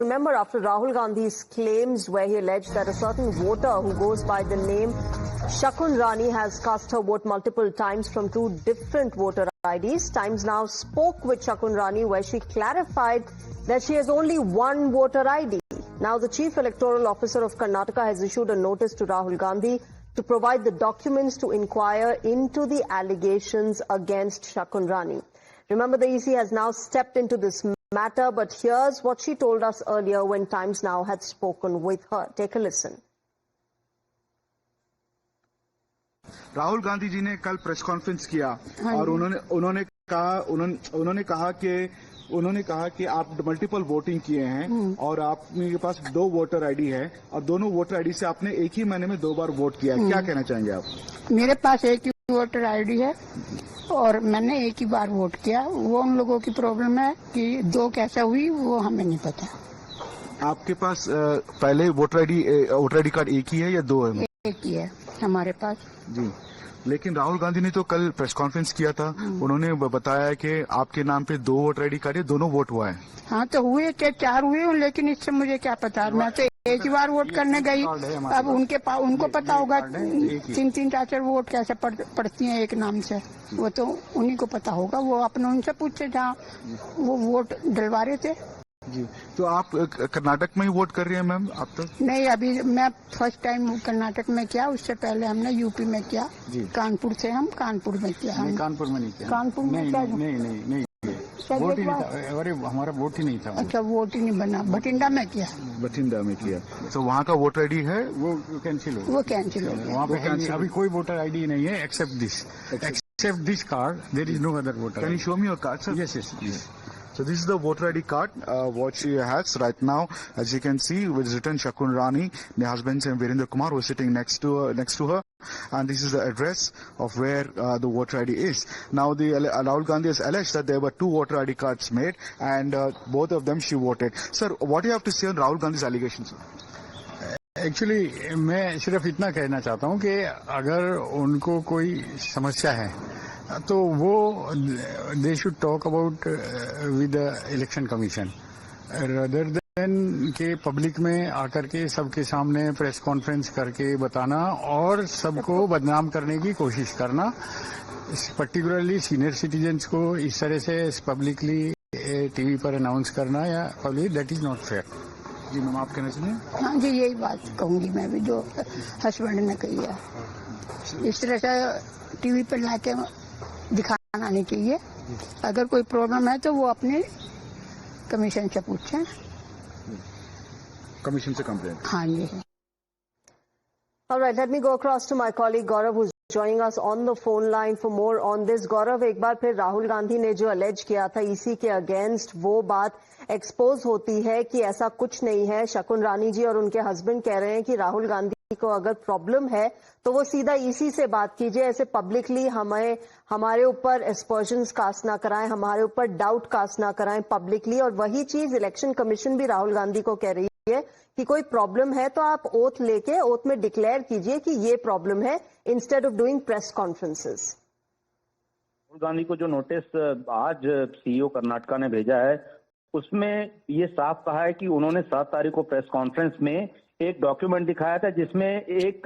remember after Rahul Gandhi's claims where he alleged that a certain voter who goes by the name Shakun Rani has cast her vote multiple times from two different voter IDs. Times Now spoke with Shakun Rani where she clarified that she has only one voter ID. Now the Chief Electoral Officer of Karnataka has issued a notice to Rahul Gandhi to provide the documents to inquire into the allegations against Shakun Rani. Remember, the EC has now stepped into this matter, but here's what she told us earlier when Times Now had spoken with her. Take a listen. Rahul Gandhi ji ने कल press conference किया और उन्होंने कहा कि आप multiple voting किए हैं और आपके पास दो वोटर आईडी है और दोनों वोटर आईडी से आपने एक ही महीने में 2 बार वोट किया है। क्या कहना चाहेंगे आप? मेरे पास एक ही वोटर आईडी है और मैंने एक ही बार वोट किया। वो उन लोगों की प्रॉब्लम है कि 2 कैसे हुई वो हमें नहीं पता। आपके पास पहले वोटर आईडी कार्ड एक ही है या 2 है? एक ही है हमारे पास जी। लेकिन राहुल गांधी ने तो कल प्रेस कॉन्फ्रेंस किया था, उन्होंने बताया कि आपके नाम पे 2 वोटर आईडी कार्ड है, दोनों वोट हुआ है। हाँ तो हुए क्या 4 हुए, लेकिन इससे मुझे क्या पता। मैं तो एक ही बार वोट करने गई। अब उनको पता होगा 3-3 4 वोट कैसे पड़ती हैं एक नाम से, वो तो उन्हीं को पता होगा। वो अपने उनसे पूछे जहाँ वो वोट डलवा रहे थे। जी, तो आप कर्नाटक में ही वोट कर रही हैं मैम आप तक? नहीं, अभी मैं फर्स्ट टाइम कर्नाटक में किया, उससे पहले हमने यूपी में किया। कानपुर से हम कानपुर में किया। नहीं, कानपुर में नहीं किया। कानपुर में नहीं, वोट ही नहीं था। अरे हमारा वोट ही नहीं था। अच्छा, वोट ही नहीं बना। बठिंडा में किया। बठिंडा में किया। तो वहाँ का वोटर आईडी है वो कैंसिल हो? वो कैंसिल हो गया। वहाँ पे अभी कोई वोटर आईडी नहीं है except this card. There is no other voter. Can you show me your card sir? Yes. So this is the voter ID card, what she has right now. As you can see, it is written Shakun Rani. The husband Virendra Kumar was sitting next to her, and this is the address of where the voter ID is. Now, Rahul Gandhi has alleged that there were 2 voter ID cards made, and both of them she voted. Sir, what do you have to say on Rahul Gandhi's allegations? Actually मैं सिर्फ इतना कहना चाहता हूं कि अगर उनको कोई समस्या है तो वो they should talk about with the election commission rather than के पब्लिक में आकर के सबके सामने प्रेस कॉन्फ्रेंस करके बताना और सबको बदनाम करने की कोशिश करना, पर्टिकुलरली सीनियर सिटीजन्स को इस तरह से पब्लिकली टीवी पर अनाउंस करना या public, that is not fair. जी मैम, आप कहना चाहिए? हाँ जी, यही बात कहूंगी मैं भी जो हस्बैंड ने कही है। इस तरह से टीवी पर लाके दिखाना नहीं चाहिए। अगर कोई प्रॉब्लम है तो वो अपने कमीशन से पूछें। कमीशन से कंप्लेंट? हाँ जी। All right, let me go across to my colleague Gaurav, who's joining us on the phone line for more on this. Gaurav, एक बार फिर राहुल गांधी ने जो अलेज किया था ईसी के अगेंस्ट, वो बात एक्सपोज होती है कि ऐसा कुछ नहीं है। शकुन रानी जी और उनके हस्बैंड कह रहे हैं कि राहुल गांधी को अगर प्रॉब्लम है तो वो सीधा ईसी से बात कीजिए, ऐसे पब्लिकली हमारे ऊपर एस्पर्शंस कास्ट ना कराएं, हमारे ऊपर डाउट कास्ट ना कराएं पब्लिकली। और वही चीज इलेक्शन कमीशन भी राहुल गांधी को कह रही है कि कोई प्रॉब्लम है तो आप ओथ लेके ओथ में डिक्लेयर कीजिए कि ये प्रॉब्लम है, instead of doing press conferences. Rahul Gandhi को जो नोटिस आज सीईओ कर्नाटका ने भेजा है उसमें ये साफ कहा है कि उन्होंने 7 तारीख को प्रेस कॉन्फ्रेंस में एक डॉक्यूमेंट दिखाया था जिसमें एक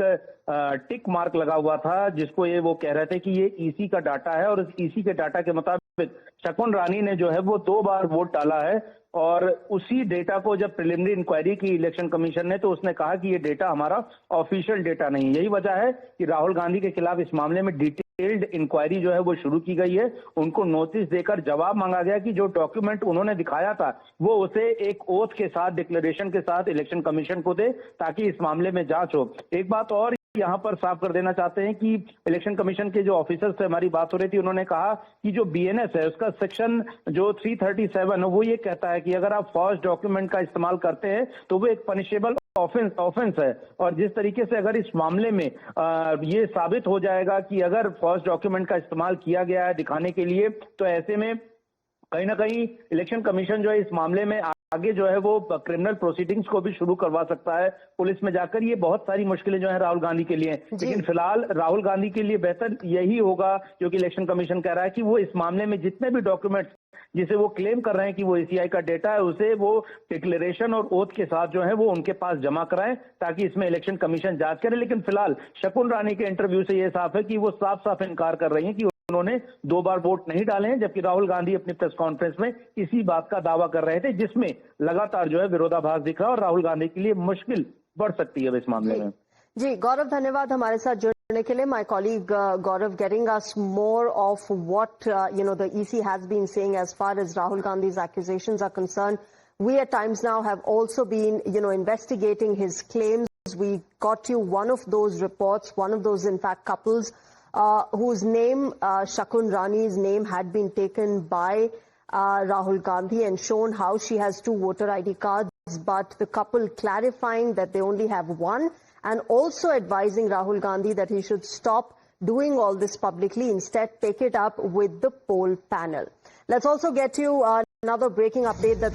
टिक मार्क लगा हुआ था, जिसको वो कह रहे थे कि ये ईसी का डाटा है और इस ईसी के डाटा के मुताबिक शकुन रानी ने जो है वो 2 बार वोट डाला है। और उसी डेटा को जब प्रिलिमिनरी इंक्वायरी की इलेक्शन कमीशन ने तो उसने कहा कि ये डेटा हमारा ऑफिशियल डेटा नहीं है। यही वजह है कि राहुल गांधी के खिलाफ इस मामले में डिटेल्ड इंक्वायरी जो है वो शुरू की गई है। उनको नोटिस देकर जवाब मांगा गया कि जो डॉक्यूमेंट उन्होंने दिखाया था वो उसे एक ओथ के साथ, डिक्लेरेशन के साथ इलेक्शन कमीशन को दे ताकि इस मामले में जांच हो। एक बात और यहाँ पर साफ कर देना चाहते हैं कि इलेक्शन कमीशन के जो ऑफिसर्स से हमारी बात हो रही थी, उन्होंने कहा कि जो बीएनएस है उसका सेक्शन जो 337 वो ये कहता है कि अगर आप फॉल्स डॉक्यूमेंट का इस्तेमाल करते हैं तो वो एक पनिशेबल ऑफेंस है। और जिस तरीके से अगर इस मामले में ये साबित हो जाएगा कि अगर फॉल्स डॉक्यूमेंट का इस्तेमाल किया गया है दिखाने के लिए, तो ऐसे में कहीं ना कहीं इलेक्शन कमीशन जो है इस मामले में आगे जो है वो क्रिमिनल प्रोसीडिंग्स को भी शुरू करवा सकता है पुलिस में जाकर। ये बहुत सारी मुश्किलें जो है राहुल गांधी के लिए, लेकिन फिलहाल राहुल गांधी के लिए बेहतर यही होगा, क्योंकि इलेक्शन कमीशन कह रहा है कि वो इस मामले में जितने भी डॉक्यूमेंट्स जिसे वो क्लेम कर रहे हैं कि वो ईसीआई का डेटा है, उसे वो डिक्लेरेशन और ओथ के साथ जो है वो उनके पास जमा कराएं ताकि इसमें इलेक्शन कमीशन जांच करे। लेकिन फिलहाल शकुन रानी के इंटरव्यू से ये साफ है कि वो साफ साफ इनकार कर रही हैं कि उन्होंने 2 बार वोट नहीं डाले हैं, जबकि राहुल गांधी अपनी प्रेस कॉन्फ्रेंस में इसी बात का दावा कर रहे थे, जिसमें लगातार जो है विरोधाभास दिख रहा है और राहुल गांधी के लिए मुश्किल बढ़ सकती है इस मामले में। जी गौरव, धन्यवाद हमारे साथ जुड़ने के लिए. My colleague Gaurav getting us more of what the EC has been saying as far as Rahul Gandhi's accusations are concerned. We at times now have also been investigating his claims. We got you one of those reports, one of those in fact couples whose name, Shakun Rani's name, had been taken by Rahul Gandhi and shown how she has 2 voter ID cards, but the couple clarifying that they only have one, and also advising Rahul Gandhi that he should stop doing all this publicly, instead take it up with the poll panel. Let's also get you another breaking update that